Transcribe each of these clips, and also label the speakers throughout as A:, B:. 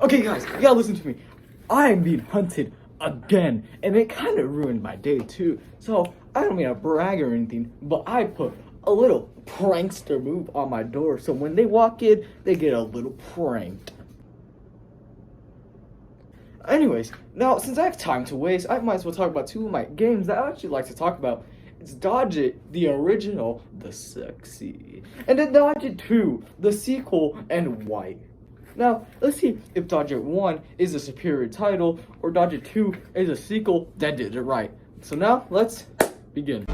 A: Okay, guys, you gotta listen to me. I am being hunted again, and it kind of ruined my day too. So I don't mean to brag or anything, but I put a little prankster move on my door, so when they walk in, they get a little pranked. Anyways, now since I have time to waste, I might as well talk about two of my games that I actually like to talk about. It's Dodge It, the original, the sexy, and then Dodge It 2, the sequel, and white. Now, let's see if Dodge It 1 is a superior title, or Dodge It 2 is a sequel that did it right. So now, let's begin.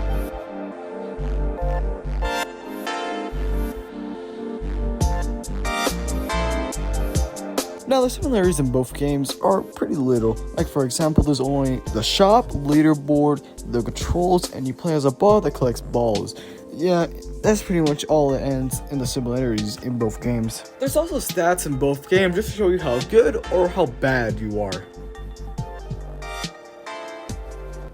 A: Now, the similarities in both games are pretty little. Like, for example, there's only the shop, leaderboard, the controls, and you play as a ball that collects balls. Yeah, that's pretty much all that ends in the similarities in both games. There's also stats in both games just to show you how good or how bad you are.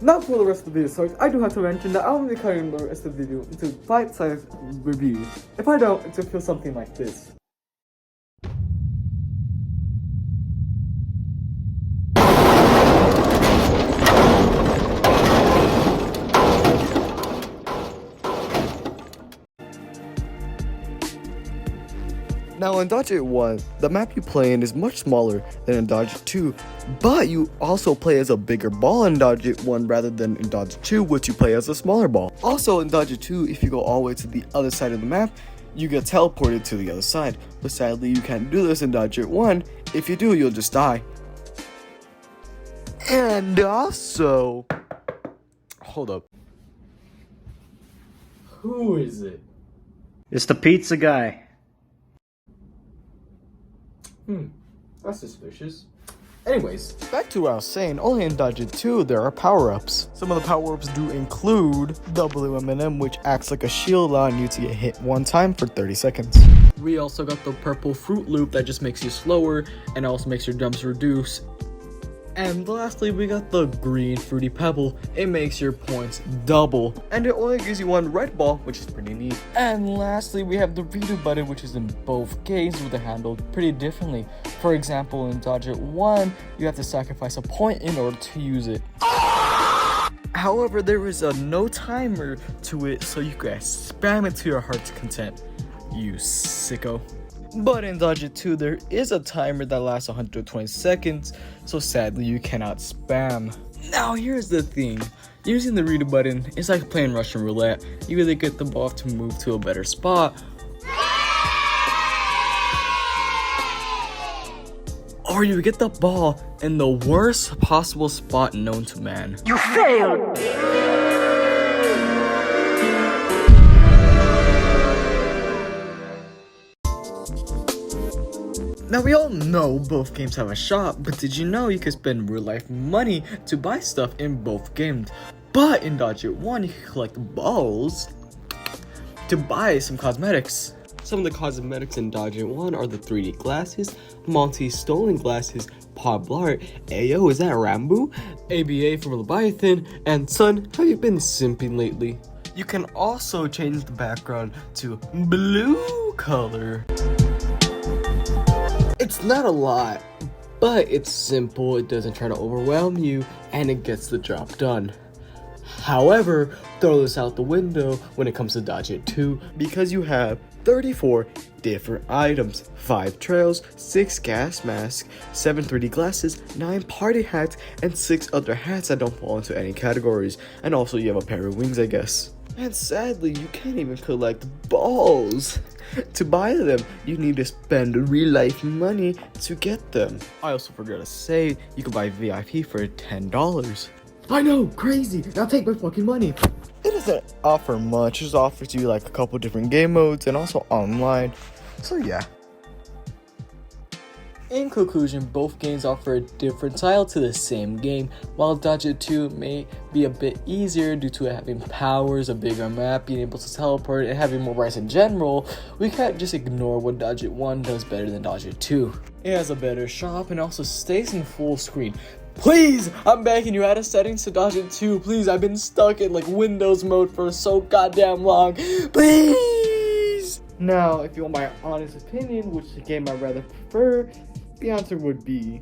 A: Now for the rest of the video starts, I do have to mention that I'm going to be cutting the rest of the video into bite-sized reviews. If I don't, it's going to feel something like this. Now in Dodge It 1, the map you play in is much smaller than in Dodge It 2, but you also play as a bigger ball in Dodge It 1 rather than in Dodge It 2, which you play as a smaller ball. Also in Dodge It 2, if you go all the way to the other side of the map, you get teleported to the other side, but sadly you can't do this in Dodge It 1. If you do, you'll just die. And also... Hold up. Who is it?
B: It's the pizza guy.
A: That's suspicious. Anyways, back to what I was saying, only in Dodge It 2 there are power-ups. Some of the power-ups do include WMNM, which acts like a shield allowing you to get hit one time for 30 seconds. We also got the purple Fruit Loop that just makes you slower and also makes your jumps reduce. And lastly, we got the green Fruity Pebble. It makes your points double. And it only gives you one red ball, which is pretty neat. And lastly, we have the redo button, which is in both games with it handled pretty differently. For example, in Dodge It 1, you have to sacrifice a point in order to use it. However, there is a no timer to it, so you can spam it to your heart's content. You sicko. But in Dodge It 2, there is a timer that lasts 120 seconds, so sadly you cannot spam. Now here's the thing, using the redo button is like playing Russian roulette. You either get the ball to move to a better spot, or you get the ball in the worst possible spot known to man.
B: You failed!
A: Now we all know both games have a shop, but did you know you could spend real life money to buy stuff in both games? But in Dodge It 1, you can collect balls to buy some cosmetics.
C: Some of the cosmetics in Dodge It 1 are the 3D glasses, Monty's stolen glasses, Pop Blart, Ayo, is that Rambo? ABA from Leviathan, and son, have you been simping lately?
A: You can also change the background to blue color.
C: It's not a lot, but it's simple, it doesn't try to overwhelm you, and it gets the job done. However, throw this out the window when it comes to Dodge It 2,
A: Because you have 34 different items, 5 trails, 6 gas masks, 7 3D glasses, 9 party hats, and 6 other hats that don't fall into any categories. And also you have a pair of wings, I guess. And sadly, you can't even collect balls. To buy them, you need to spend real life money to get them. I also forgot to say, you can buy VIP for $10. I know, crazy, now take my fucking money. It doesn't offer much, it just offers you like a couple different game modes and also online, so yeah. In conclusion, both games offer a different style to the same game. While Dodge It 2 may be a bit easier due to it having powers, a bigger map, being able to teleport, and having more rights in general, we can't just ignore what Dodge It 1 does better than Dodge It 2. It has a better shop and also stays in full screen. Please, I'm begging you, add a settings to Dodge It 2. Please, I've been stuck in like Windows mode for so goddamn long. Please! Now, if you want my honest opinion, which game I rather prefer, the answer would be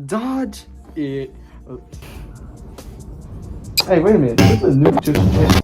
A: dodge it. Hey, wait a minute. This is a new just.